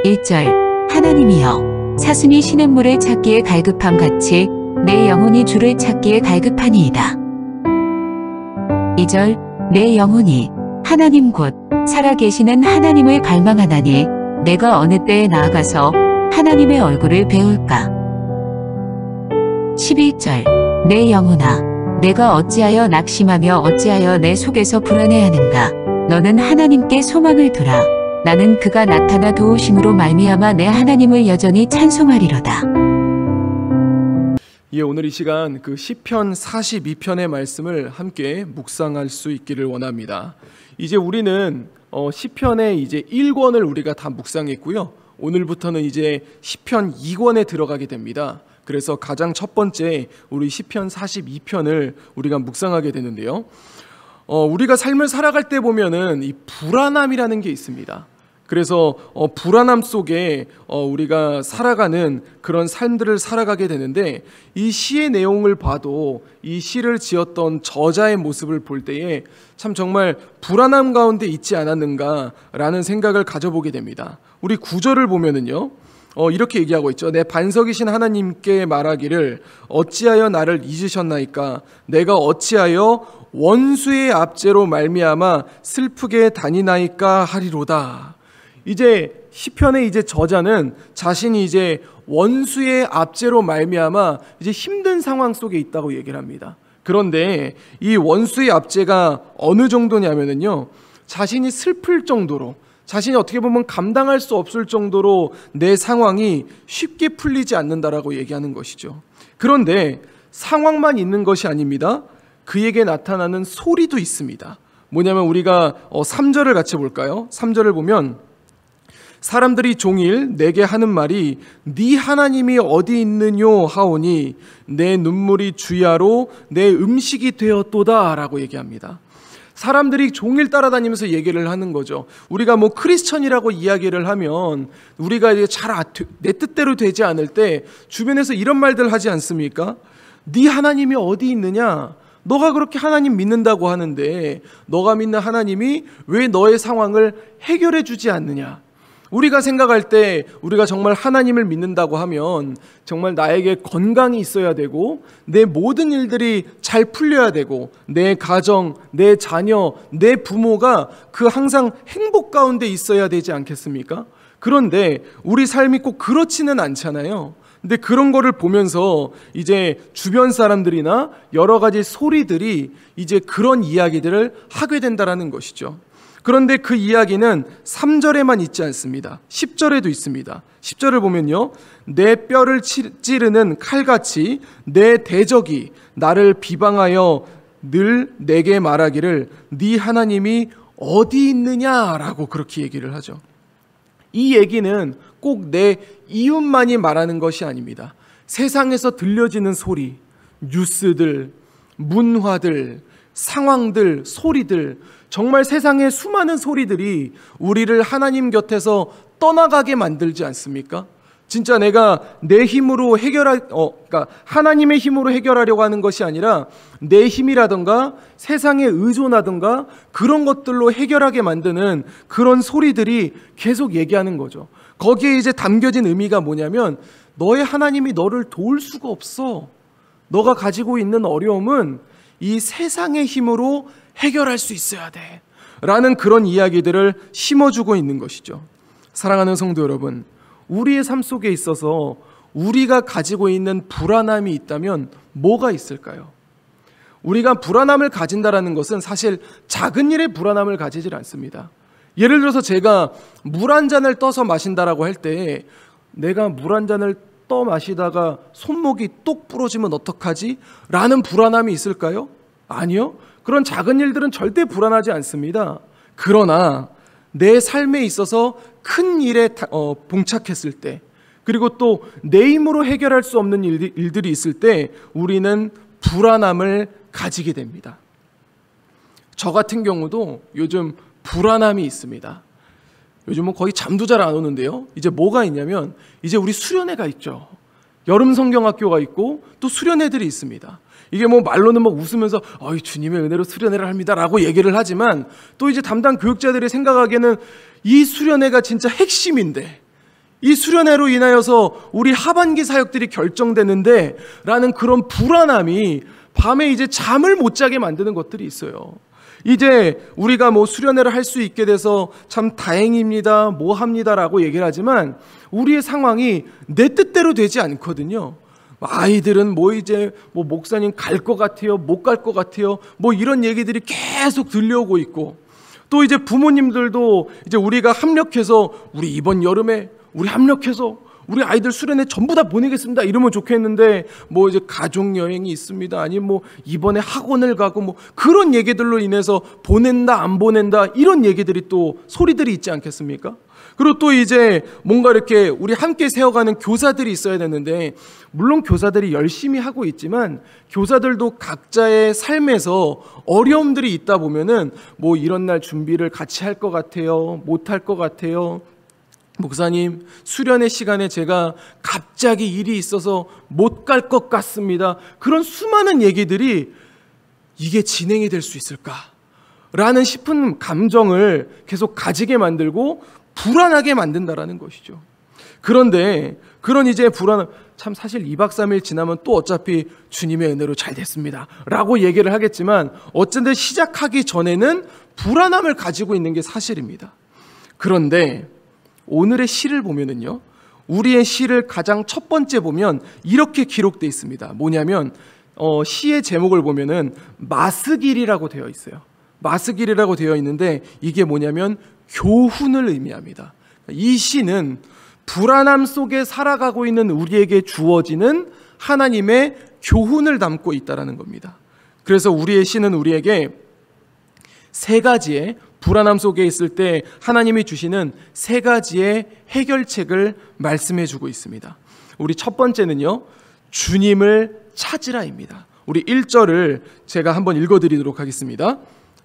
1절 하나님이여 사슴이 시냇물을 찾기에 갈급함 같이 내 영혼이 주를 찾기에 갈급하니이다. 2절 내 영혼이 하나님 곧 살아계시는 하나님을 갈망하나니 내가 어느 때에 나아가서 하나님의 얼굴을 배울까. 11절 내 영혼아 내가 어찌하여 낙심하며 어찌하여 내 속에서 불안해하는가. 너는 하나님께 소망을 두라. 나는 그가 나타나 도우심으로 말미암아 내 하나님을 여전히 찬송하리로다. 예, 오늘 이 시간 그 시편 42편의 말씀을 함께 묵상할 수 있기를 원합니다. 이제 우리는 시편의 이제 1권을 우리가 다 묵상했고요. 오늘부터는 이제 시편 2권에 들어가게 됩니다. 그래서 가장 첫 번째 우리 시편 42편을 우리가 묵상하게 되는데요. 우리가 삶을 살아갈 때 보면은 이 불안함이라는 게 있습니다. 그래서 불안함 속에 우리가 살아가는 그런 삶들을 살아가게 되는데, 이 시의 내용을 봐도 이 시를 지었던 저자의 모습을 볼 때에 참 정말 불안함 가운데 있지 않았는가라는 생각을 가져보게 됩니다. 우리 구절을 보면은요, 이렇게 얘기하고 있죠. 내 반석이신 하나님께 말하기를 어찌하여 나를 잊으셨나이까. 내가 어찌하여 원수의 압제로 말미암아 슬프게 다니나이까 하리로다. 이제 시편의 이제 저자는 자신이 이제 원수의 압제로 말미암아 이제 힘든 상황 속에 있다고 얘기를 합니다. 그런데 이 원수의 압제가 어느 정도냐면은요, 자신이 슬플 정도로, 자신이 어떻게 보면 감당할 수 없을 정도로 내 상황이 쉽게 풀리지 않는다라고 얘기하는 것이죠. 그런데 상황만 있는 것이 아닙니다. 그에게 나타나는 소리도 있습니다. 뭐냐면 우리가 3절을 같이 볼까요? 3절을 보면 사람들이 종일 내게 하는 말이 네 하나님이 어디 있느뇨 하오니 내 눈물이 주야로 내 음식이 되었도다 라고 얘기합니다. 사람들이 종일 따라다니면서 얘기를 하는 거죠. 우리가 뭐 크리스천이라고 이야기를 하면 우리가 이제 내 뜻대로 되지 않을 때 주변에서 이런 말들 하지 않습니까? 네 하나님이 어디 있느냐? 너가 그렇게 하나님 믿는다고 하는데 너가 믿는 하나님이 왜 너의 상황을 해결해 주지 않느냐? 우리가 생각할 때 우리가 정말 하나님을 믿는다고 하면 정말 나에게 건강이 있어야 되고 내 모든 일들이 잘 풀려야 되고 내 가정, 내 자녀, 내 부모가 그 항상 행복 가운데 있어야 되지 않겠습니까? 그런데 우리 삶이 꼭 그렇지는 않잖아요. 근데 그런 거를 보면서 이제 주변 사람들이나 여러 가지 소리들이 이제 그런 이야기들을 하게 된다라는 것이죠. 그런데 그 이야기는 3절에만 있지 않습니다. 10절에도 있습니다. 10절을 보면요, 내 뼈를 찌르는 칼같이 내 대적이 나를 비방하여 늘 내게 말하기를 네 하나님이 어디 있느냐라고 그렇게 얘기를 하죠. 이 얘기는 꼭 내 이웃만이 말하는 것이 아닙니다. 세상에서 들려지는 소리, 뉴스들, 문화들, 상황들, 소리들, 정말 세상의 수많은 소리들이 우리를 하나님 곁에서 떠나가게 만들지 않습니까? 진짜 내가 내 힘으로 그러니까 하나님의 힘으로 해결하려고 하는 것이 아니라 내 힘이라든가 세상에 의존하든가 그런 것들로 해결하게 만드는 그런 소리들이 계속 얘기하는 거죠. 거기에 이제 담겨진 의미가 뭐냐면 너의 하나님이 너를 도울 수가 없어. 너가 가지고 있는 어려움은 이 세상의 힘으로 해결할 수 있어야 돼 라는 그런 이야기들을 심어주고 있는 것이죠. 사랑하는 성도 여러분, 우리의 삶 속에 있어서 우리가 가지고 있는 불안함이 있다면 뭐가 있을까요? 우리가 불안함을 가진다는 것은 사실 작은 일에 불안함을 가지질 않습니다. 예를 들어서 제가 물 한 잔을 떠서 마신다라고 할 때 내가 물 한 잔을 떠 마시다가 손목이 똑 부러지면 어떡하지? 라는 불안함이 있을까요? 아니요. 그런 작은 일들은 절대 불안하지 않습니다. 그러나 내 삶에 있어서 큰 일에 봉착했을 때, 그리고 또 내 힘으로 해결할 수 없는 일들이 있을 때 우리는 불안함을 가지게 됩니다. 저 같은 경우도 요즘 불안함이 있습니다. 요즘은 거의 잠도 잘 안 오는데요. 이제 뭐가 있냐면 이제 우리 수련회가 있죠. 여름 성경학교가 있고 또 수련회들이 있습니다. 이게 뭐 말로는 막 웃으면서 주님의 은혜로 수련회를 합니다라고 얘기를 하지만 또 이제 담당 교육자들이 생각하기에는 이 수련회가 진짜 핵심인데 이 수련회로 인하여서 우리 하반기 사역들이 결정되는데 라는 그런 불안함이 밤에 이제 잠을 못 자게 만드는 것들이 있어요. 이제 우리가 뭐 수련회를 할 수 있게 돼서 참 다행입니다, 뭐 합니다라고 얘기를 하지만 우리의 상황이 내 뜻대로 되지 않거든요. 아이들은 뭐 이제 뭐 목사님 갈 것 같아요, 못 갈 것 같아요, 뭐 이런 얘기들이 계속 들려오고 있고, 또 이제 부모님들도 이제 우리가 합력해서 우리 이번 여름에 우리 합력해서 우리 아이들 수련회 전부 다 보내겠습니다 이러면 좋겠는데, 뭐 이제 가족 여행이 있습니다, 아니면 뭐 이번에 학원을 가고 뭐 그런 얘기들로 인해서 보낸다 안 보낸다 이런 얘기들이 또 소리들이 있지 않겠습니까? 그리고 또 이제 뭔가 이렇게 우리 함께 세워가는 교사들이 있어야 되는데, 물론 교사들이 열심히 하고 있지만 교사들도 각자의 삶에서 어려움들이 있다 보면은 뭐 이런 날 준비를 같이 할 것 같아요, 못 할 것 같아요, 목사님 수련회 시간에 제가 갑자기 일이 있어서 못 갈 것 같습니다. 그런 수많은 얘기들이 이게 진행이 될 수 있을까? 라는 싶은 감정을 계속 가지게 만들고 불안하게 만든다라는 것이죠. 그런데 그런 이제 불안, 참 사실 2박 3일 지나면 또 어차피 주님의 은혜로 잘 됐습니다 라고 얘기를 하겠지만, 어쨌든 시작하기 전에는 불안함을 가지고 있는 게 사실입니다. 그런데 오늘의 시를 보면은요, 우리의 시를 가장 첫 번째 보면 이렇게 기록되어 있습니다. 뭐냐면 시의 제목을 보면은 마스길이라고 되어 있어요. 마스길이라고 되어 있는데 이게 뭐냐면 교훈을 의미합니다. 이 시는 불안함 속에 살아가고 있는 우리에게 주어지는 하나님의 교훈을 담고 있다는 겁니다. 그래서 우리의 시는 우리에게 세 가지의 불안함 속에 있을 때 하나님이 주시는 세 가지의 해결책을 말씀해 주고 있습니다. 우리 첫 번째는요, 주님을 찾으라입니다. 우리 1절을 제가 한번 읽어드리도록 하겠습니다.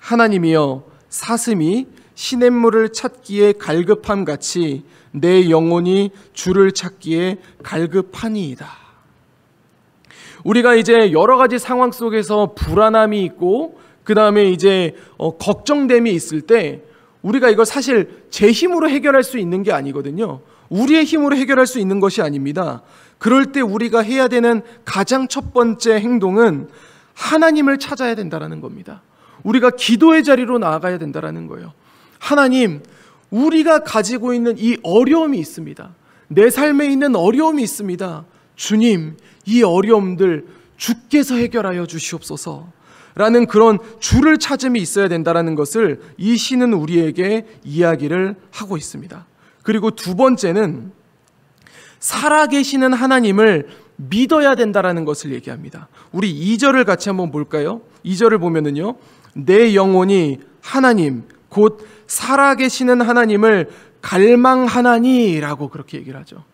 하나님이여 사슴이 시냇물을 찾기에 갈급함 같이 내 영혼이 주를 찾기에 갈급하니이다. 우리가 이제 여러 가지 상황 속에서 불안함이 있고 그 다음에 이제 걱정됨이 있을 때 우리가 이걸 사실 제 힘으로 해결할 수 있는 게 아니거든요. 우리의 힘으로 해결할 수 있는 것이 아닙니다. 그럴 때 우리가 해야 되는 가장 첫 번째 행동은 하나님을 찾아야 된다는 겁니다. 우리가 기도의 자리로 나아가야 된다는 거예요. 하나님, 우리가 가지고 있는 이 어려움이 있습니다. 내 삶에 있는 어려움이 있습니다. 주님, 이 어려움들 주께서 해결하여 주시옵소서 라는 그런 주를 찾음이 있어야 된다는 것을 이 시는 우리에게 이야기를 하고 있습니다. 그리고 두 번째는 살아계시는 하나님을 믿어야 된다는 것을 얘기합니다. 우리 2절을 같이 한번 볼까요? 2절을 보면은요, 내 영혼이 하나님 곧 살아계시는 하나님을 갈망하나니 라고 그렇게 얘기를 하죠.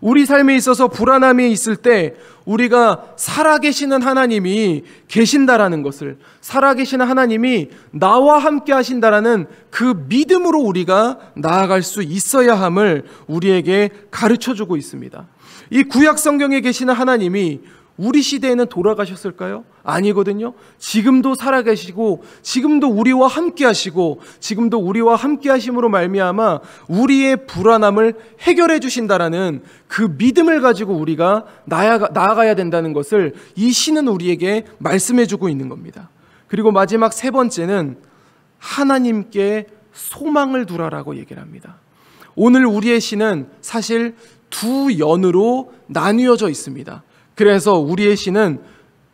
우리 삶에 있어서 불안함이 있을 때 우리가 살아계시는 하나님이 계신다라는 것을, 살아계시는 하나님이 나와 함께 하신다라는 그 믿음으로 우리가 나아갈 수 있어야 함을 우리에게 가르쳐주고 있습니다. 이 구약 성경에 계시는 하나님이 우리 시대에는 돌아가셨을까요? 아니거든요. 지금도 살아계시고 지금도 우리와 함께 하시고 지금도 우리와 함께 하심으로 말미암아 우리의 불안함을 해결해 주신다라는 그 믿음을 가지고 우리가 나아가야 된다는 것을 이 시는 우리에게 말씀해 주고 있는 겁니다. 그리고 마지막 세 번째는 하나님께 소망을 두라라고 얘기를 합니다. 오늘 우리의 시는 사실 두 연으로 나뉘어져 있습니다. 그래서 우리의 시는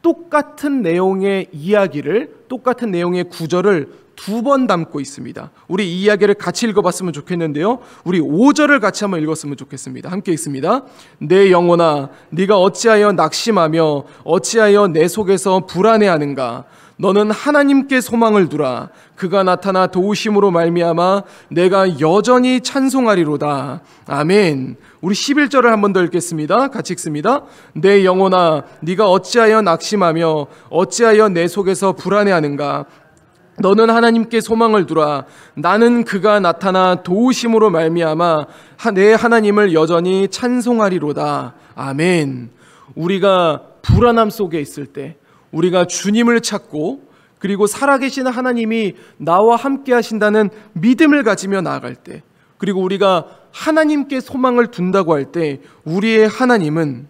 똑같은 내용의 이야기를, 똑같은 내용의 구절을 두 번 담고 있습니다. 우리 이 이야기를 같이 읽어봤으면 좋겠는데요, 우리 5절을 같이 한번 읽었으면 좋겠습니다. 함께 읽습니다. 내 영혼아, 네가 어찌하여 낙심하며 어찌하여 내 속에서 불안해하는가? 너는 하나님께 소망을 두라. 그가 나타나 도우심으로 말미암아 내가 여전히 찬송하리로다. 아멘. 우리 11절을 한 번 더 읽겠습니다. 같이 읽습니다. 내 영혼아, 네가 어찌하여 낙심하며 어찌하여 내 속에서 불안해하는가? 너는 하나님께 소망을 두라. 나는 그가 나타나 도우심으로 말미암아 내 하나님을 여전히 찬송하리로다. 아멘. 우리가 불안함 속에 있을 때, 우리가 주님을 찾고 그리고 살아계시는 하나님이 나와 함께 하신다는 믿음을 가지며 나아갈 때, 그리고 우리가 하나님께 소망을 둔다고 할 때 우리의 하나님은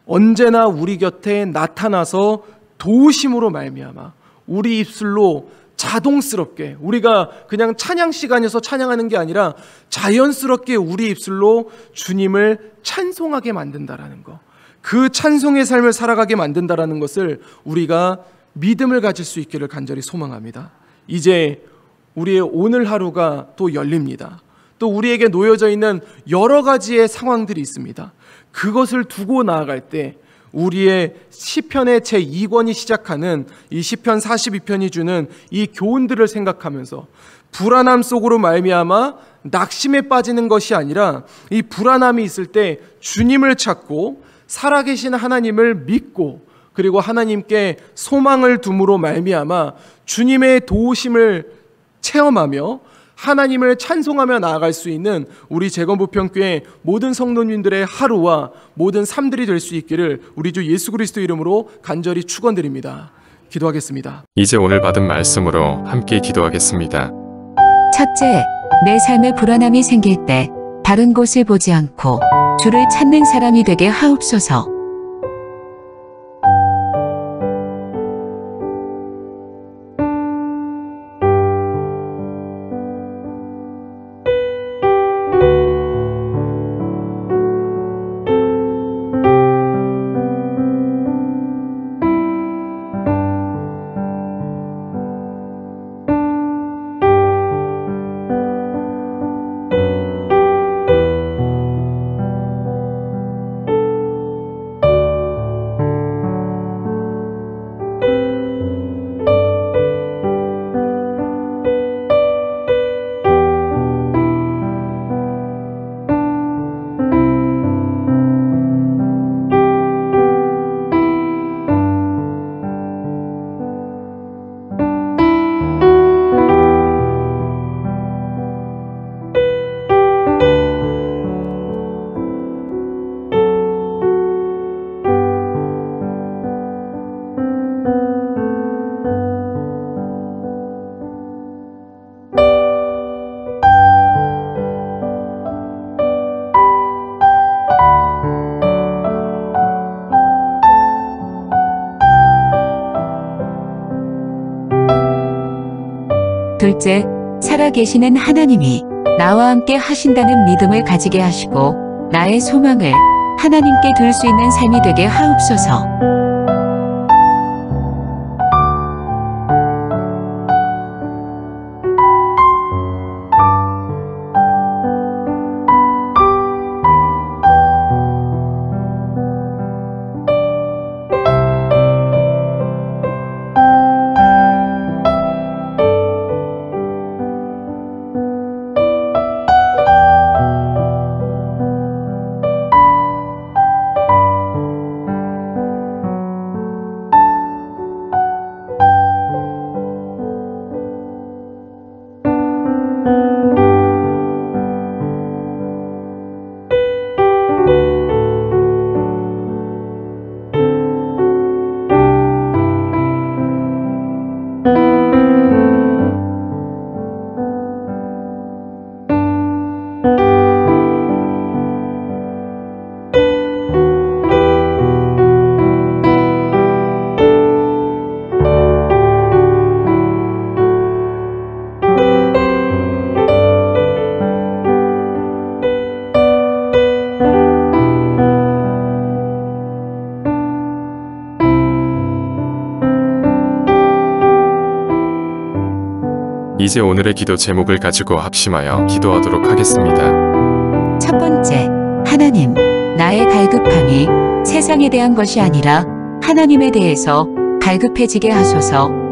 언제나 우리 곁에 나타나서 도우심으로 말미암아 우리 입술로 자동스럽게, 우리가 그냥 찬양 시간에서 찬양하는 게 아니라 자연스럽게 우리 입술로 주님을 찬송하게 만든다라는 것, 그 찬송의 삶을 살아가게 만든다라는 것을 우리가 믿음을 가질 수 있기를 간절히 소망합니다. 이제 우리의 오늘 하루가 또 열립니다. 또 우리에게 놓여져 있는 여러 가지의 상황들이 있습니다. 그것을 두고 나아갈 때 우리의 시편의 제2권이 시작하는 이 시편 42편이 주는 이 교훈들을 생각하면서 불안함 속으로 말미암아 낙심에 빠지는 것이 아니라 이 불안함이 있을 때 주님을 찾고 살아계신 하나님을 믿고 그리고 하나님께 소망을 둠으로 말미암아 주님의 도우심을 체험하며 하나님을 찬송하며 나아갈 수 있는 우리 재건부평교회 모든 성도님들의 하루와 모든 삶들이 될 수 있기를 우리 주 예수 그리스도 이름으로 간절히 축원드립니다. 기도하겠습니다. 이제 오늘 받은 말씀으로 함께 기도하겠습니다. 첫째, 내 삶에 불안함이 생길 때 다른 곳을 보지 않고 주를 찾는 사람이 되게 하옵소서. 둘째, 살아계시는 하나님이 나와 함께 하신다는 믿음을 가지게 하시고 나의 소망을 하나님께 둘 수 있는 삶이 되게 하옵소서. 이제 오늘의 기도 제목을 가지고 합심하여 기도하도록 하겠습니다. 첫 번째, 하나님, 나의 갈급함이 세상에 대한 것이 아니라 하나님에 대해서 갈급해지게 하소서.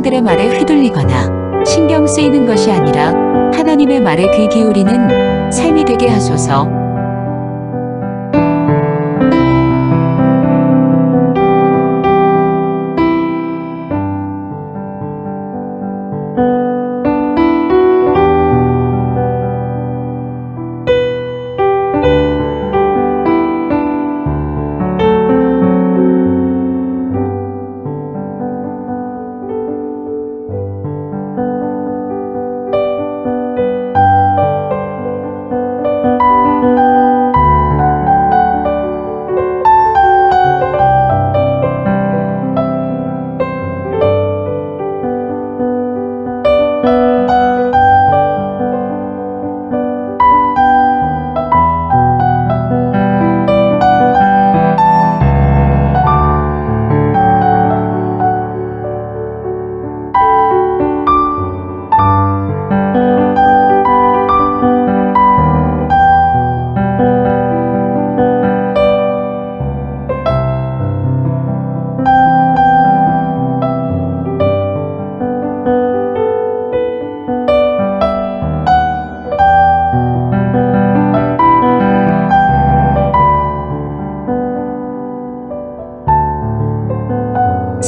사람들의 말에 휘둘리거나 신경 쓰이는 것이 아니라 하나님의 말에 귀 기울이는 삶이 되게 하소서.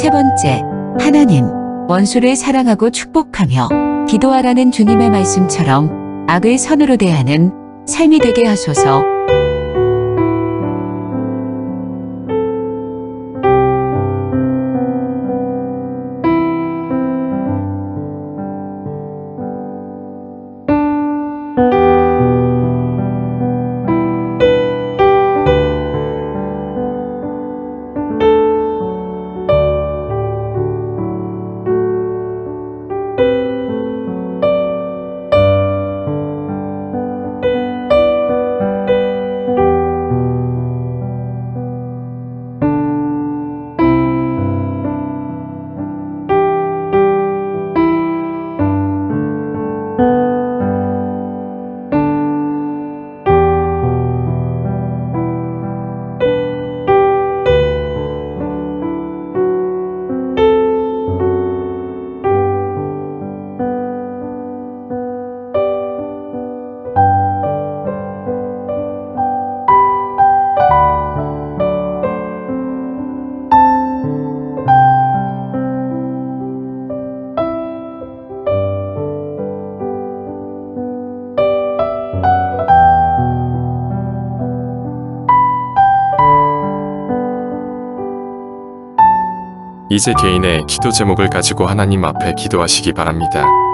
세 번째, 하나님, 원수를 사랑하고 축복하며 기도하라는 주님의 말씀처럼 악을 선으로 대하는 삶이 되게 하소서. 이제 개인의 기도 제목을 가지고 하나님 앞에 기도하시기 바랍니다.